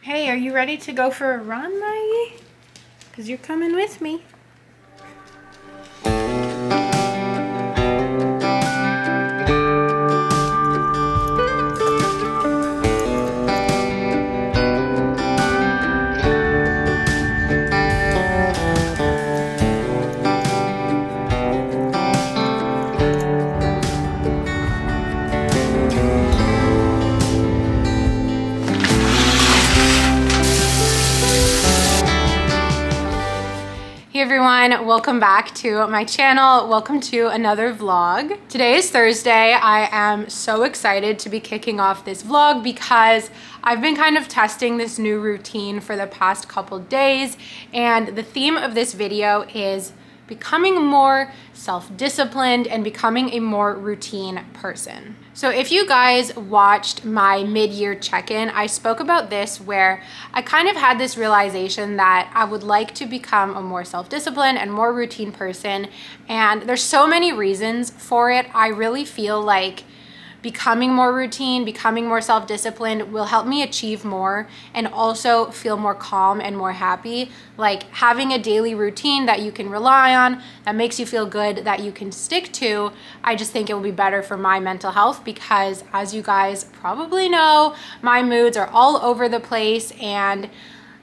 Hey, are you ready to go for a run, Maggie? Because you're coming with me. Hey everyone, welcome back to my channel. Welcome to another vlog. Today is Thursday. I am so excited to be kicking off this vlog because I've been kind of testing this new routine for the past couple days, and the theme of this video is becoming more self-disciplined and becoming a more routine person. So if you guys watched my mid-year check-in, I spoke about this where I kind of had this realization that I would like to become a more self-disciplined and more routine person. And there's so many reasons for it. I really feel like becoming more routine, becoming more self-disciplined will help me achieve more and also feel more calm and more happy. Like having a daily routine that you can rely on, that makes you feel good, that you can stick to, I just think it will be better for my mental health because, as you guys probably know, my moods are all over the place, and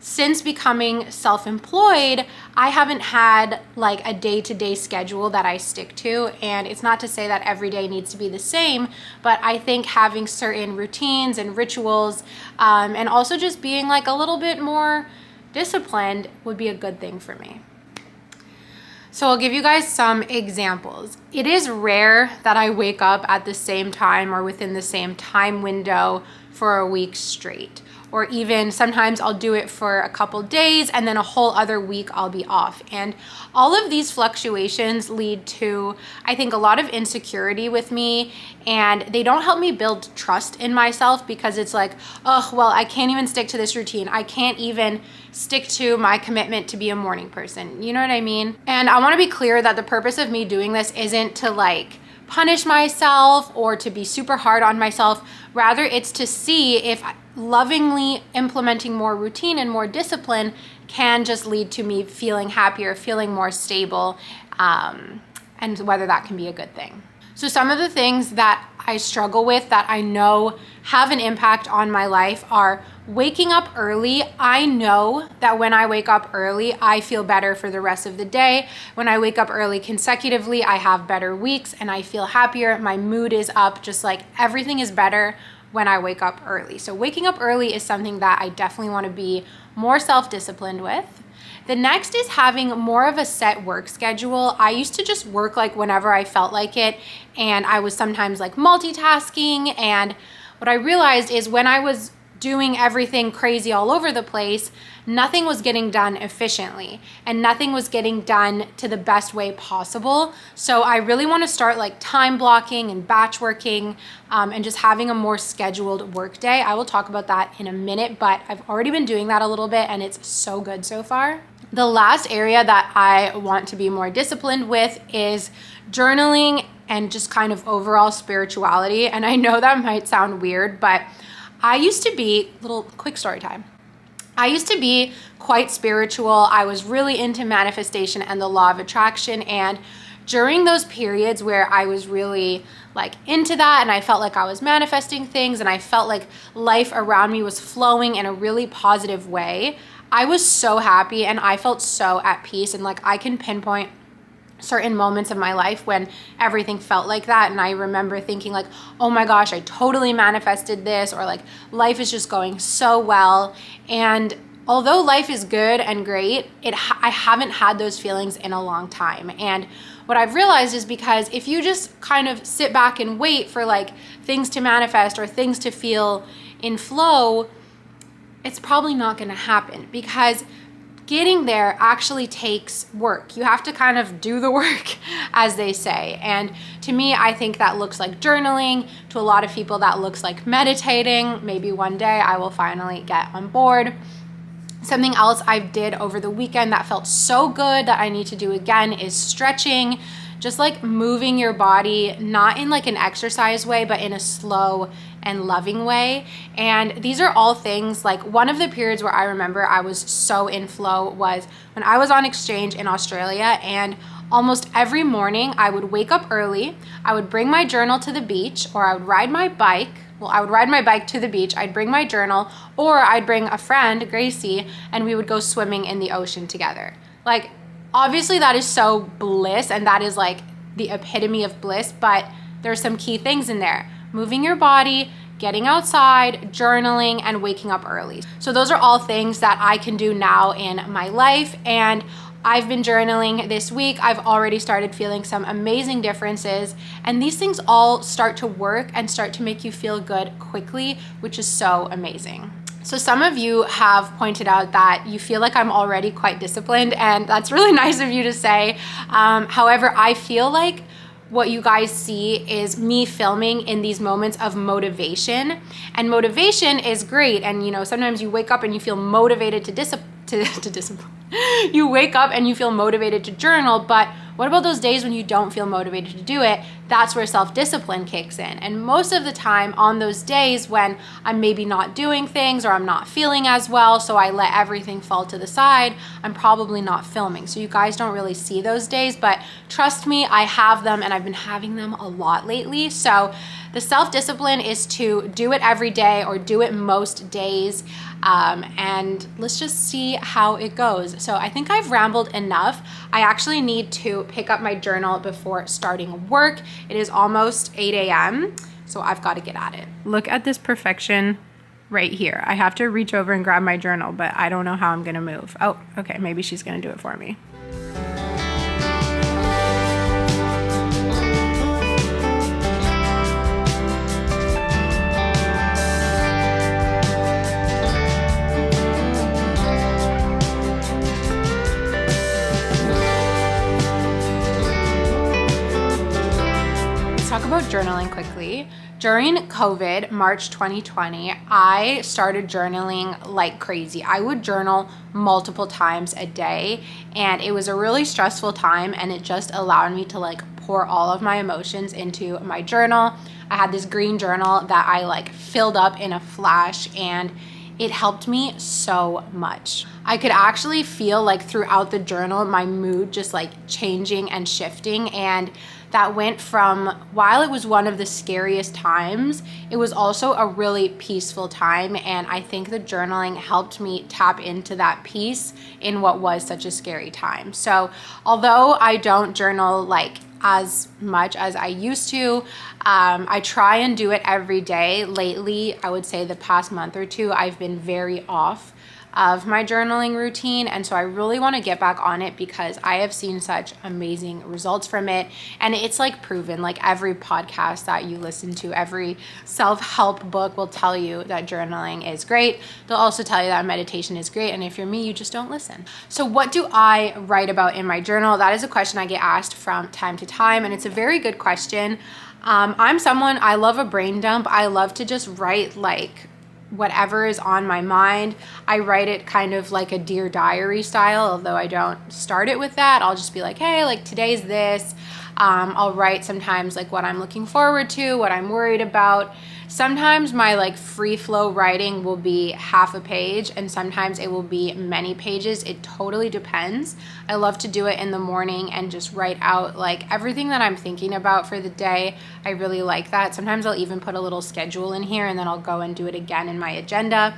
since becoming self-employed, I haven't had like a day-to-day schedule that I stick to. And it's not to say that every day needs to be the same, but I think having certain routines and rituals and also just being like a little bit more disciplined would be a good thing for me. So I'll give you guys some examples. It is rare that I wake up at the same time or within the same time window for a week straight. Or even sometimes I'll do it for a couple days and then a whole other week I'll be off. And all of these fluctuations lead to, I think, a lot of insecurity with me, and they don't help me build trust in myself because it's like, oh, well, I can't even stick to this routine. I can't even stick to my commitment to be a morning person. You know what I mean? And I want to be clear that the purpose of me doing this isn't to like punish myself or to be super hard on myself. Rather, it's to see if lovingly implementing more routine and more discipline can just lead to me feeling happier, feeling more stable, and whether that can be a good thing. So some of the things that I struggle with that I know have an impact on my life are waking up early. I know that when I wake up early, I feel better for the rest of the day. When I wake up early consecutively, I have better weeks and I feel happier. My mood is up, just like everything is better when I wake up early. So waking up early is something that I definitely want to be more self-disciplined with. The next is having more of a set work schedule. I used to just work like whenever I felt like it, and I was sometimes like multitasking, and what I realized is when I was doing everything crazy all over the place, nothing was getting done efficiently and nothing was getting done to the best way possible. So I really want to start like time blocking and batch working and just having a more scheduled work day. I will talk about that in a minute, but I've already been doing that a little bit and it's so good so far. The last area that I want to be more disciplined with is journaling and just kind of overall spirituality. And I know that might sound weird, but I used to be, little quick story time. I used to be quite spiritual. I was really into manifestation and the law of attraction. And during those periods where I was really like into that and I felt like I was manifesting things and I felt like life around me was flowing in a really positive way, I was so happy and I felt so at peace. And like I can pinpoint certain moments of my life when everything felt like that, and I remember thinking like, oh my gosh, I totally manifested this, or like life is just going so well. And although life is good and great, I haven't had those feelings in a long time. And what I've realized is because if you just kind of sit back and wait for like things to manifest or things to feel in flow, it's probably not going to happen, because getting there actually takes work. You have to kind of do the work, as they say. And to me, I think that looks like journaling. To a lot of people, that looks like meditating. Maybe one day I will finally get on board. Something else I did over the weekend that felt so good that I need to do again is stretching. Just like moving your body, not in like an exercise way, but in a slow, and loving way. And these are all things, like one of the periods where I remember I was so in flow was when I was on exchange in Australia, and almost every morning I would wake up early, I would bring my journal to the beach, or I would ride my bike. Well, I would ride my bike to the beach, I'd bring my journal, or I'd bring a friend, Gracie, and we would go swimming in the ocean together. Like, obviously that is so bliss, and that is like the epitome of bliss, but there's some key things in there. Moving your body, getting outside, journaling, and waking up early. So those are all things that I can do now in my life, and I've been journaling this week. I've already started feeling some amazing differences, and these things all start to work and start to make you feel good quickly, which is so amazing. So some of you have pointed out that you feel like I'm already quite disciplined, and that's really nice of you to say. However, I feel like what you guys see is me filming in these moments of motivation, and motivation is great. And sometimes you wake up and you feel motivated to discipline. You wake up and you feel motivated to journal, but what about those days when you don't feel motivated to do it? That's where self-discipline kicks in. And most of the time on those days when I'm maybe not doing things, or I'm not feeling as well, so I let everything fall to the side, I'm probably not filming. So you guys don't really see those days, but trust me, I have them, and I've been having them a lot lately. So the self-discipline is to do it every day, or do it most days, and let's just see how it goes. So I think I've rambled enough. I actually need to pick up my journal before starting work. It is almost 8 a.m., so I've got to get at it. Look at this perfection right here. I have to reach over and grab my journal, but I don't know how I'm gonna move. Oh, okay, maybe she's gonna do it for me. Talk about journaling quickly. During COVID, March 2020, I started journaling like crazy. I would journal multiple times a day, and it was a really stressful time, and it just allowed me to like pour all of my emotions into my journal. I had this green journal that I like filled up in a flash, and it helped me so much. I could actually feel like throughout the journal, my mood just like changing and shifting, and that went from, while it was one of the scariest times, it was also a really peaceful time, and I think the journaling helped me tap into that peace in what was such a scary time. So although I don't journal like as much as I used to, I try and do it every day. Lately, I would say the past month or two, I've been very off of my journaling routine, and so I really want to get back on it because I have seen such amazing results from it, and it's like proven. Like every podcast that you listen to, every self-help book will tell you that journaling is great. They'll also tell you that meditation is great, and if you're me, you just don't listen. So what do I write about in my journal? That is a question I get asked from time to time, and it's a very good question. I'm someone, I love a brain dump. I love to just write like whatever is on my mind. I write it kind of like a Dear Diary style, although I don't start it with that. I'll just be like, hey, like today's this. I'll write sometimes like what I'm looking forward to, what I'm worried about. Sometimes my like free flow writing will be half a page, and sometimes it will be many pages. It totally depends. I love to do it in the morning and just write out like everything that I'm thinking about for the day. I really like that. Sometimes I'll even put a little schedule in here, and then I'll go and do it again in my agenda.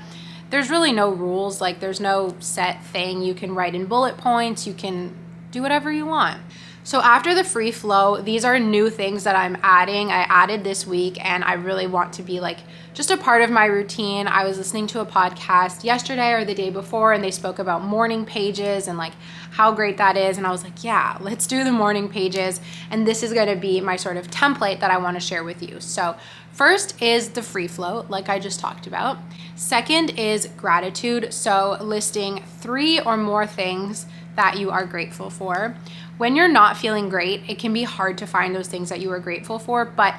There's really no rules. Like there's no set thing. You can write in bullet points. You can do whatever you want. So after the free flow, these are new things that I'm adding. I added this week, and I really want to be like just a part of my routine. I was listening to a podcast yesterday or the day before, and they spoke about morning pages and like how great that is. And I was like, yeah, let's do the morning pages. And this is going to be my sort of template that I want to share with you. So first is the free flow, like I just talked about. Second is gratitude. So listing 3 or more things that you are grateful for. When you're not feeling great, it can be hard to find those things that you are grateful for, but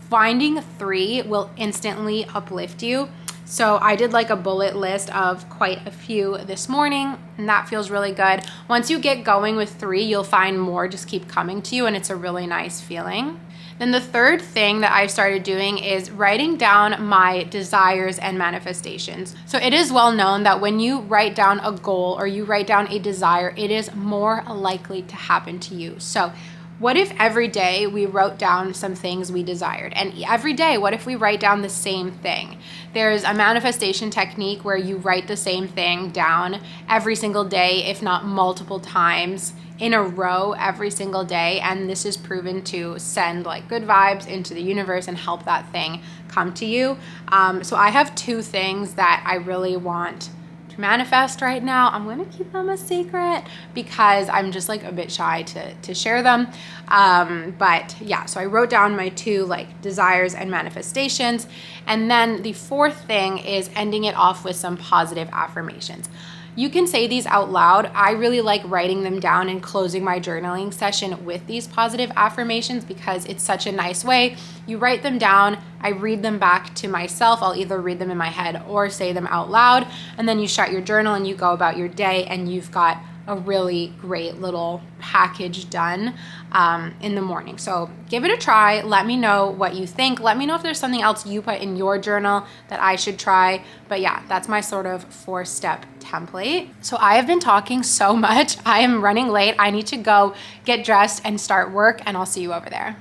finding 3 will instantly uplift you. So I did like a bullet list of quite a few this morning, and that feels really good. Once you get going with 3, you'll find more just keep coming to you, and it's a really nice feeling. Then the third thing that I've started doing is writing down my desires and manifestations. So it is well known that when you write down a goal or you write down a desire, it is more likely to happen to you. So what if every day we wrote down some things we desired? And every day, what if we write down the same thing? There's a manifestation technique where you write the same thing down every single day, if not multiple times in a row every single day. And this is proven to send like good vibes into the universe and help that thing come to you. So I have 2 things that I really want manifest right now. I'm gonna keep them a secret because I'm just like a bit shy to share them. But yeah, so I wrote down my 2 like desires and manifestations. And then the 4th thing is ending it off with some positive affirmations. You can say these out loud. I really like writing them down and closing my journaling session with these positive affirmations because it's such a nice way. You write them down, I read them back to myself. I'll either read them in my head or say them out loud. And then you shut your journal and you go about your day and you've got a really great little package done in the morning. So give it a try. Let me know what you think. Let me know if there's something else you put in your journal that I should try. But yeah, that's my sort of 4-step template. So I have been talking so much. I am running late. I need to go get dressed and start work, and I'll see you over there.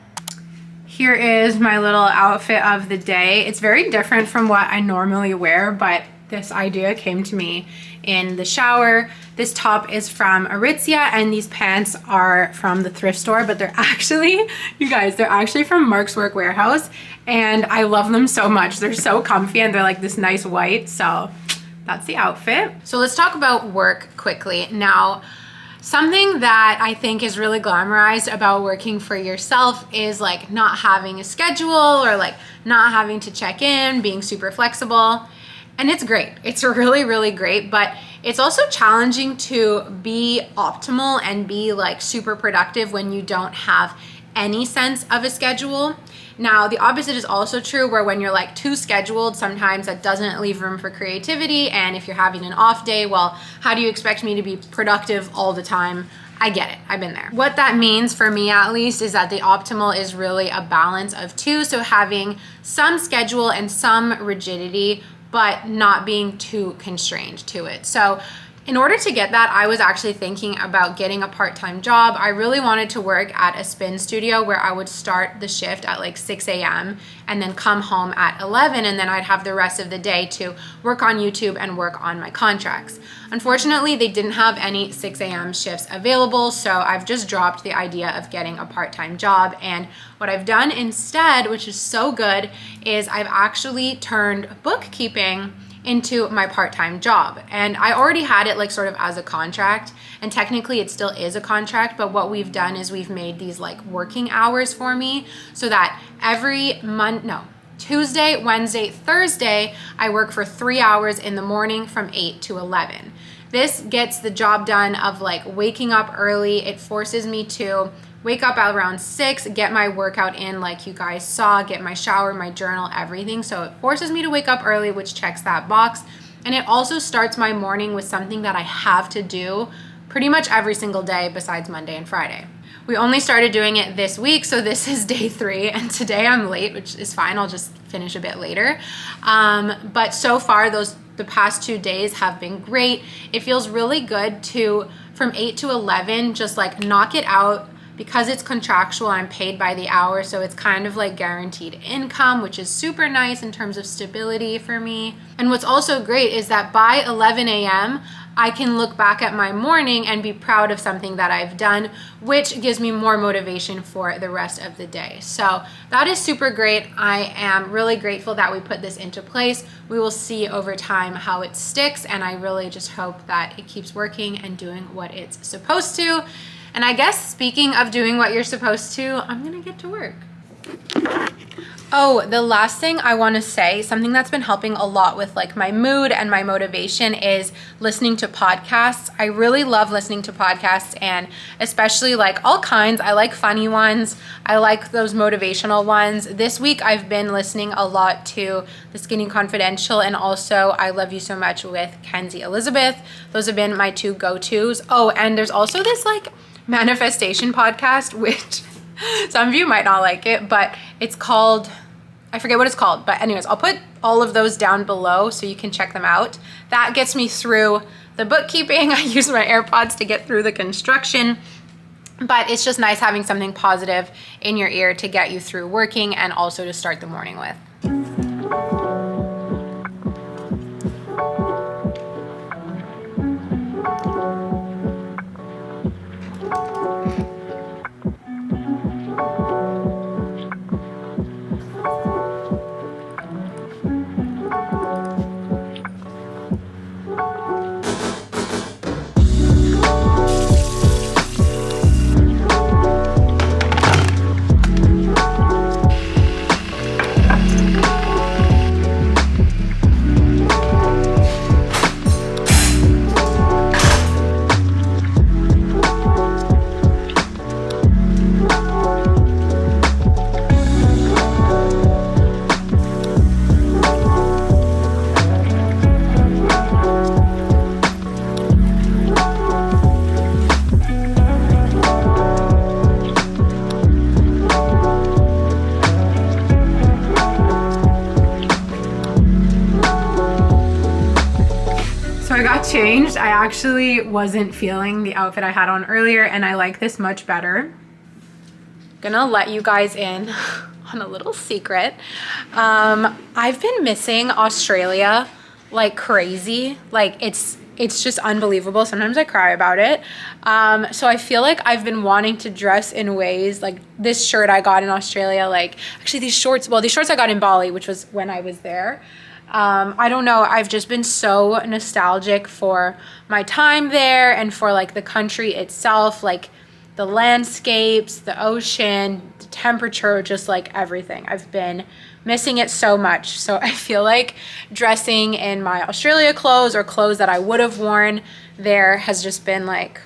Here is my little outfit of the day. It's very different from what I normally wear, but this idea came to me in the shower. This top is from Aritzia and these pants are from the thrift store, but they're actually, you guys, they're actually from Mark's Work Wearhouse and I love them so much. They're so comfy and they're like this nice white. So that's the outfit. So let's talk about work quickly. Now, something that I think is really glamorized about working for yourself is like not having a schedule or like not having to check in, being super flexible. And it's great. It's really, really great, but it's also challenging to be optimal and be like super productive when you don't have any sense of a schedule. Now, the opposite is also true where when you're like too scheduled, sometimes that doesn't leave room for creativity. And if you're having an off day, well, how do you expect me to be productive all the time? I get it. I've been there. What that means for me at least is that the optimal is really a balance of 2. So having some schedule and some rigidity, but not being too constrained to it. So in order to get that, I was actually thinking about getting a part-time job. I really wanted to work at a spin studio where I would start the shift at like 6 a.m. and then come home at 11, and then I'd have the rest of the day to work on YouTube and work on my contracts. Unfortunately, they didn't have any 6 a.m. shifts available, so I've just dropped the idea of getting a part-time job. And what I've done instead, which is so good, is I've actually turned bookkeeping into my part-time job. And I already had it like sort of as a contract, and technically it still is a contract, but what we've done is we've made these like working hours for me so that every Tuesday, Wednesday, Thursday, I work for 3 hours in the morning from 8 to 11. This gets the job done of like waking up early. It forces me to wake up at around 6, get my workout in like you guys saw, get my shower, my journal, everything. So it forces me to wake up early, which checks that box. And it also starts my morning with something that I have to do pretty much every single day besides Monday and Friday. We only started doing it this week, so this is day 3, and today I'm late, which is fine. I'll just finish a bit later. But so far, the past 2 days have been great. It feels really good to, from 8 to 11, just like knock it out. Because it's contractual, I'm paid by the hour, so it's kind of like guaranteed income, which is super nice in terms of stability for me. And what's also great is that by 11 a.m., I can look back at my morning and be proud of something that I've done, which gives me more motivation for the rest of the day. So that is super great. I am really grateful that we put this into place. We will see over time how it sticks, and I really just hope that it keeps working and doing what it's supposed to. And I guess speaking of doing what you're supposed to, I'm gonna get to work. Oh, the last thing I want to say, something that's been helping a lot with like my mood and my motivation is listening to podcasts. I really love listening to podcasts, and especially like all kinds. I like funny ones. I like those motivational ones. This week I've been listening a lot to The Skinny Confidential and also I Love You So Much with Kenzie Elizabeth. Those have been my 2 go-tos. Oh, and there's also this like manifestation podcast, which Some of you might not like it, but it's called, I forget what it's called, but anyways, I'll put all of those down below so you can check them out. That gets me through the bookkeeping. I use my AirPods to get through the construction, but it's just nice having something positive in your ear to get you through working and also to start the morning with. Changed. I actually wasn't feeling the outfit I had on earlier, and I like this much better. Gonna let you guys in on a little secret. I've been missing Australia like crazy. Like it's just unbelievable. Sometimes I cry about it. So I feel like I've been wanting to dress in ways like this shirt I got in Australia, like actually these shorts I got in Bali, which was when I was there. I don't know, I've just been so nostalgic for my time there and for like the country itself, like the landscapes, the ocean, the temperature, just like everything. I've been missing it so much. So I feel like dressing in my Australia clothes or clothes that I would have worn there has just been like,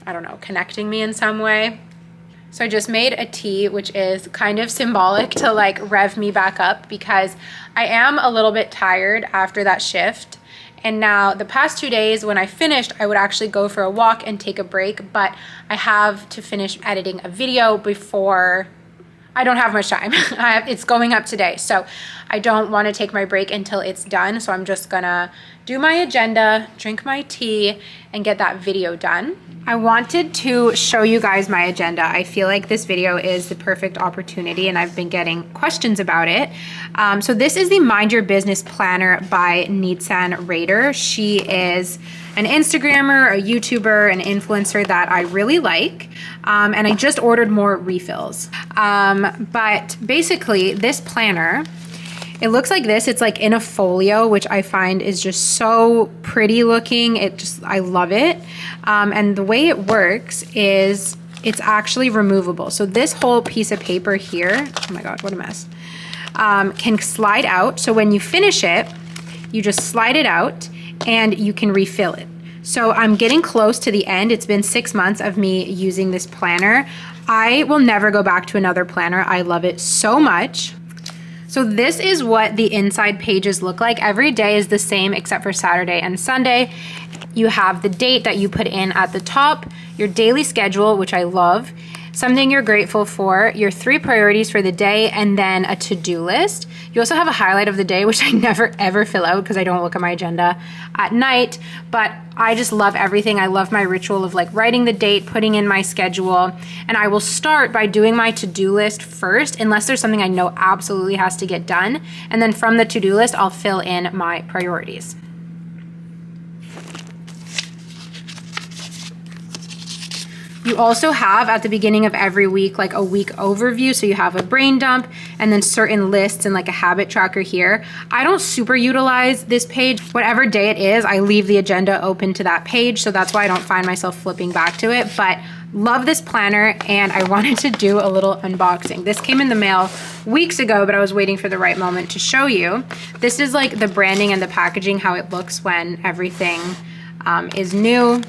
I don't know, connecting me in some way. So I just made a tea, which is kind of symbolic to like rev me back up because I am a little bit tired after that shift. And now the past 2 days when I finished, I would actually go for a walk and take a break, but I have to finish editing a video before. I don't have much time. It's going up today, so I don't want to take my break until it's done. So I'm just gonna do my agenda, drink my tea, and get that video done. I wanted to show you guys my agenda. I feel like this video is the perfect opportunity, and I've been getting questions about it. So this is the Mind Your Business Planner by Nitsan Rader. She is an Instagrammer, a YouTuber, an influencer that I really like. And I just ordered more refills. But basically this planner, it looks like this. It's like in a folio, which I find is just so pretty looking. I love it. And the way it works is it's actually removable. So this whole piece of paper here, oh my God, what a mess, can slide out. So when you finish it, you just slide it out and you can refill it. So I'm getting close to the end. It's been 6 months of me using this planner. I will never go back to another planner. I love it so much. So this is what the inside pages look like. Every day is the same except for Saturday and Sunday. You have the date that you put in at the top, your daily schedule, which I love, something you're grateful for, your 3 priorities for the day, and then a to-do list. You also have a highlight of the day, which I never ever fill out because I don't look at my agenda at night, but I just love everything. I love my ritual of like writing the date, putting in my schedule, and I will start by doing my to-do list first, unless there's something I know absolutely has to get done. And then from the to-do list, I'll fill in my priorities. You also have at the beginning of every week, like a week overview. So you have a brain dump and then certain lists and like a habit tracker here. I don't super utilize this page. Whatever day it is, I leave the agenda open to that page. So that's why I don't find myself flipping back to it. But love this planner, and I wanted to do a little unboxing. This came in the mail weeks ago, but I was waiting for the right moment to show you. This is like the branding and the packaging, how it looks when everything is new.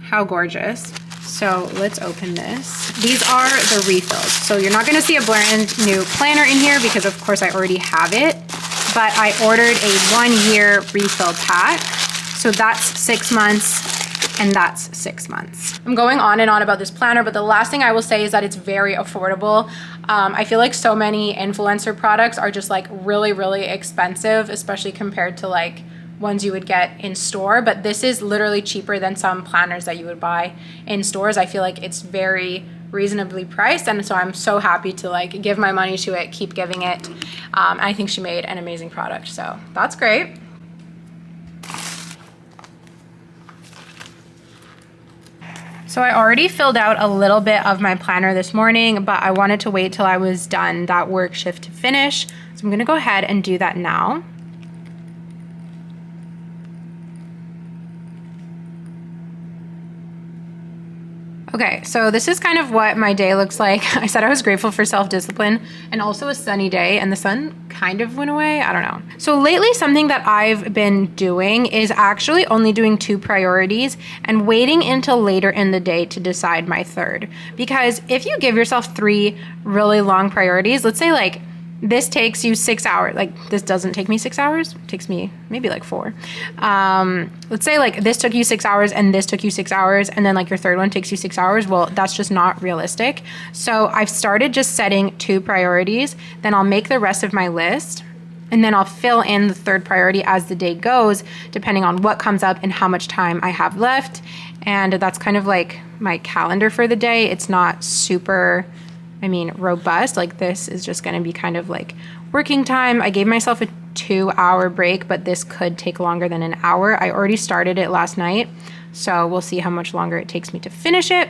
How gorgeous. So let's open this. These are the refills. So you're not gonna see a brand new planner in here because of course I already have it, but I ordered a 1-year refill pack. So that's 6 months and that's 6 months. I'm going on and on about this planner, but the last thing I will say is that it's very affordable. I feel like so many influencer products are just like really, really expensive, especially compared to like ones you would get in store, but this is literally cheaper than some planners that you would buy in stores. I feel like it's very reasonably priced, and so I'm so happy to like give my money to it, keep giving it. I think she made an amazing product, so that's great. So I already filled out a little bit of my planner this morning, but I wanted to wait till I was done that work shift to finish. So I'm gonna go ahead and do that now. Okay, so this is kind of what my day looks like. I said I was grateful for self-discipline and also a sunny day, and the sun kind of went away. I don't know. So lately, something that I've been doing is actually only doing 2 priorities and waiting until later in the day to decide my third. Because if you give yourself 3 really long priorities, let's say like this takes you 6 hours. Like this doesn't take me 6 hours. It takes me maybe like 4. Let's say like this took you 6 hours and this took you 6 hours, and then like your third one takes you 6 hours. Well, that's just not realistic. So I've started just setting 2 priorities. Then I'll make the rest of my list, and then I'll fill in the third priority as the day goes, depending on what comes up and how much time I have left. And that's kind of like my calendar for the day. It's not super, robust. Like this is just going to be kind of like working time. I gave myself a 2-hour break, but this could take longer than an hour. I already started it last night, so we'll see how much longer it takes me to finish it.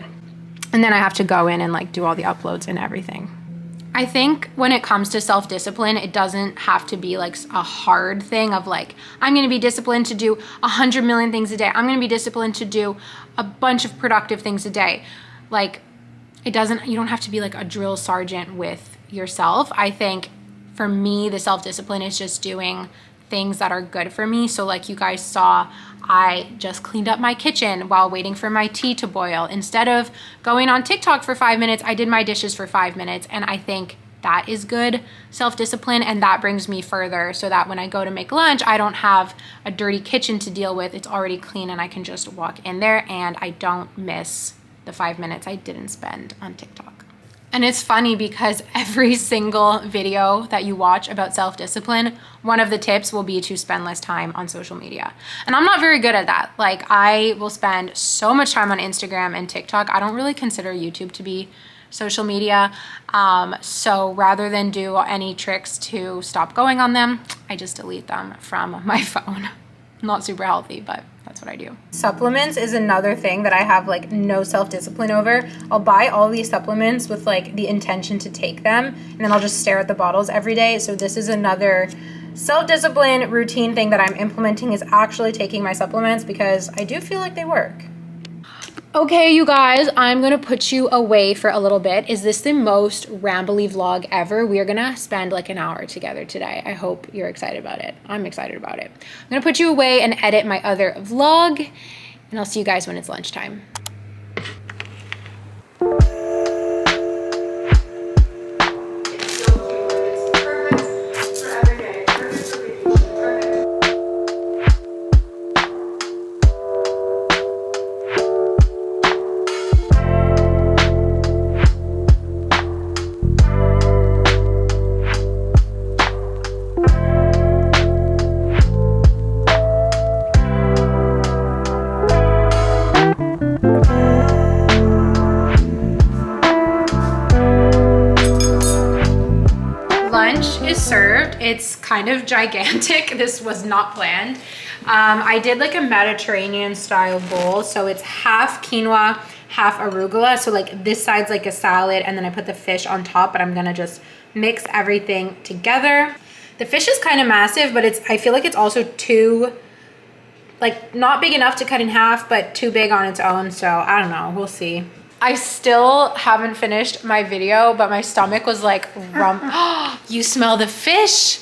And then I have to go in and like do all the uploads and everything. I think when it comes to self-discipline, it doesn't have to be like a hard thing of like, I'm going to be disciplined to do 100 million things a day. I'm going to be disciplined to do a bunch of productive things a day. Like you don't have to be like a drill sergeant with yourself. I think for me, the self-discipline is just doing things that are good for me. So like you guys saw, I just cleaned up my kitchen while waiting for my tea to boil. Instead of going on TikTok for 5 minutes, I did my dishes for 5 minutes. And I think that is good self-discipline, and that brings me further so that when I go to make lunch, I don't have a dirty kitchen to deal with. It's already clean and I can just walk in there and I don't miss the 5 minutes I didn't spend on TikTok. And it's funny because every single video that you watch about self-discipline, one of the tips will be to spend less time on social media. And I'm not very good at that. Like I will spend so much time on Instagram and TikTok. I don't really consider YouTube to be social media. So rather than do any tricks to stop going on them, I just delete them from my phone. Not super healthy, but that's what I do. Supplements is another thing that I have like no self-discipline over. I'll buy all these supplements with like the intention to take them, and then I'll just stare at the bottles every day. So this is another self-discipline routine thing that I'm implementing, is actually taking my supplements, because I do feel like they work. Okay, you guys, I'm gonna put you away for a little bit. Is this the most rambly vlog ever? We are gonna spend like an hour together today. I hope you're excited about it. I'm excited about it. I'm gonna put you away and edit my other vlog, and I'll see you guys when it's lunchtime. It's kind of gigantic. This was not planned. I did like a Mediterranean style bowl. So it's half quinoa, half arugula. So like this side's like a salad, and then I put the fish on top, but I'm gonna just mix everything together. The fish is kind of massive, but I feel like it's also too, like not big enough to cut in half, but too big on its own. So I don't know, we'll see. I still haven't finished my video, but my stomach was like, you smell the fish?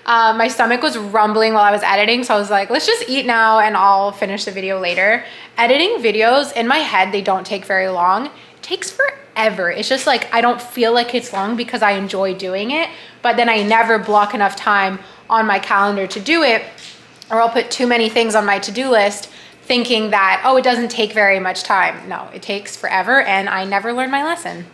My stomach was rumbling while I was editing, so I was like, let's just eat now and I'll finish the video later. Editing videos, in my head, they don't take very long. It takes forever. It's just like, I don't feel like it's long because I enjoy doing it, but then I never block enough time on my calendar to do it, or I'll put too many things on my to-do list thinking that, oh, it doesn't take very much time. No, it takes forever, and I never learned my lesson.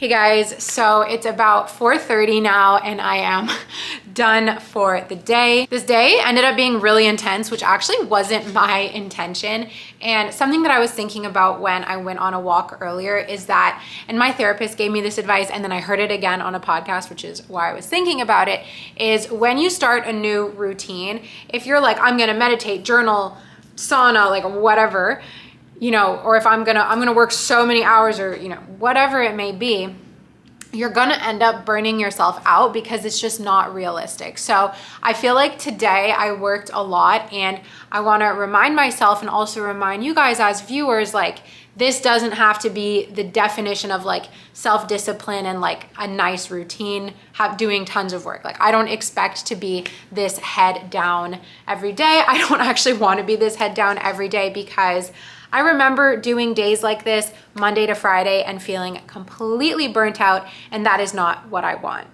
Hey guys, so it's about 4:30 now and I am done for the day. This day ended up being really intense, which actually wasn't my intention. And something that I was thinking about when I went on a walk earlier is that, and my therapist gave me this advice and then I heard it again on a podcast, which is why I was thinking about it, is when you start a new routine, if you're like, I'm gonna meditate, journal, sauna, like whatever, you know, or if I'm gonna work so many hours, or, you know, whatever it may be, you're gonna end up burning yourself out because it's just not realistic. So I feel like today I worked a lot, and I wanna remind myself and also remind you guys as viewers, like, this doesn't have to be the definition of like self-discipline and like a nice routine, doing tons of work. Like, I don't expect to be this head down every day. I don't actually wanna be this head down every day, because I remember doing days like this Monday to Friday and feeling completely burnt out, and that is not what I want.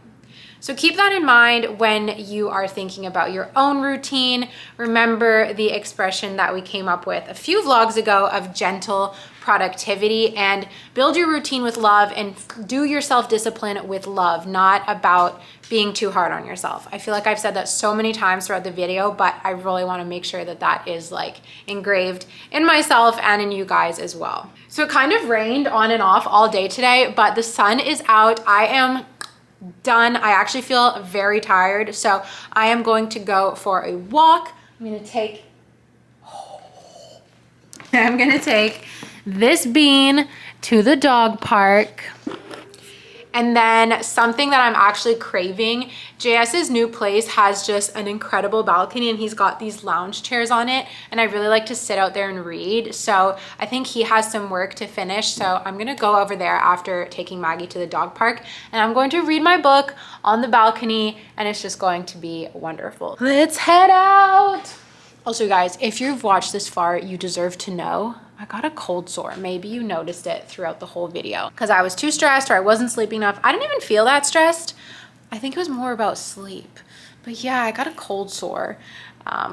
So keep that in mind when you are thinking about your own routine. Remember the expression that we came up with a few vlogs ago of gentle productivity, and build your routine with love and do your self-discipline with love, not about being too hard on yourself. I feel like I've said that so many times throughout the video, but I really want to make sure that that is like engraved in myself and in you guys as well. So it kind of rained on and off all day today, but the sun is out. I am done. I actually feel very tired, so I am going to go for a walk. I'm gonna take this bean to the dog park. And then something that I'm actually craving, JS's new place has just an incredible balcony, and he's got these lounge chairs on it, and I really like to sit out there and read. So I think he has some work to finish, so I'm gonna go over there after taking Maggie to the dog park, and I'm going to read my book on the balcony, and it's just going to be wonderful. Let's head out. Also guys, if you've watched this far, you deserve to know I got a cold sore. Maybe you noticed it throughout the whole video because I was too stressed, or I wasn't sleeping enough. I didn't even feel that stressed. I think it was more about sleep. But yeah, I got a cold sore,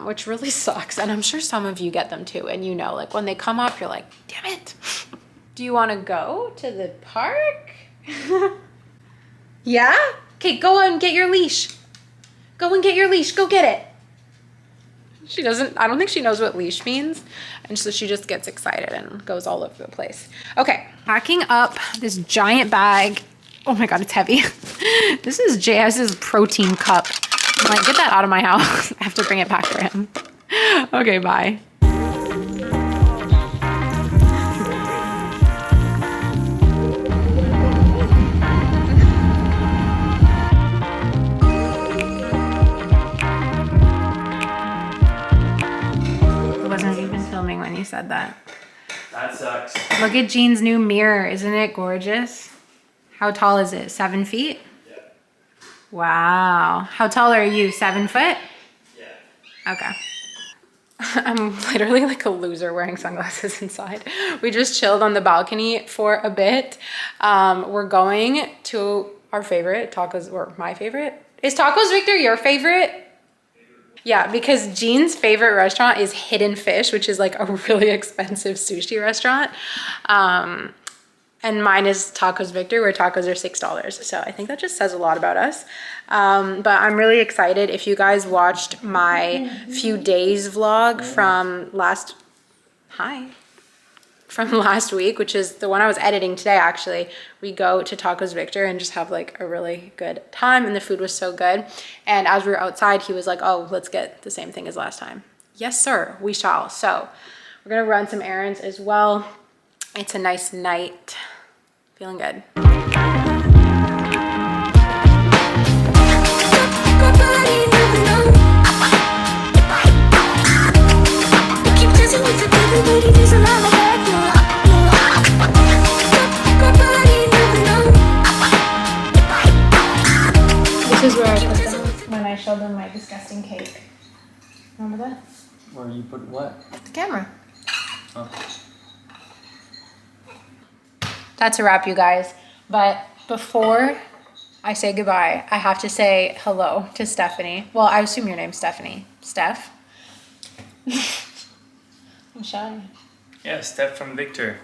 which really sucks. And I'm sure some of you get them too. And you know, like when they come up, you're like, damn it. Do you want to go to the park? Yeah? Okay, go and get your leash. Go and get your leash. Go get it. She doesn't, I don't think she knows what leash means. And so she just gets excited and goes all over the place. Okay, packing up this giant bag. Oh my God, it's heavy. This is JS's protein cup. I'm like, get that out of my house. I have to bring it back for him. Okay, bye. When you said that. That sucks. Look at Jean's new mirror. Isn't it gorgeous? How tall is it? 7 feet? Yeah. Wow. How tall are you? 7 foot? Yeah. Okay. I'm literally like a loser wearing sunglasses inside. We just chilled on the balcony for a bit. We're going to our favorite tacos, or my favorite. Is Tacos Victor your favorite? Yeah, because Jean's favorite restaurant is Hidden Fish, which is like a really expensive sushi restaurant. And mine is Tacos Victor, where tacos are $6. So I think that just says a lot about us. But I'm really excited. If you guys watched my few days vlog from last week, which is the one I was editing today, actually, we go to Tacos Victor and just have like a really good time, and the food was so good. And as we were outside, he was like, oh, let's get the same thing as last time. Yes, sir, we shall. So we're gonna run some errands as well. It's a nice night. Feeling good. This is where I put them when I showed them my disgusting that? Where you put what? The camera. Oh. That's a wrap, you guys. But before I say goodbye, I have to say hello to Stephanie. Well, I assume your name's Stephanie. Steph? I'm shy. Yeah, Steph from Victor.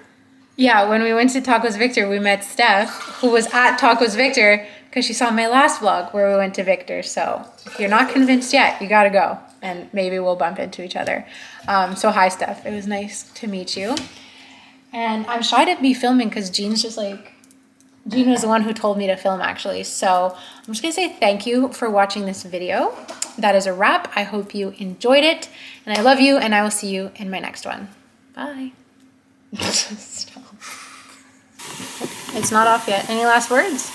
Yeah, when we went to Tacos Victor, we met Steph, who was at Tacos Victor because she saw my last vlog where we went to Victor. So if you're not convinced yet, you gotta go and maybe we'll bump into each other. So hi, Steph. It was nice to meet you. And I'm shy to be filming because Jean's just like, Jean was the one who told me to film actually. So I'm just gonna say thank you for watching this video. That is a wrap. I hope you enjoyed it and I love you and I will see you in my next one. Bye. Stop. It's not off yet. Any last words?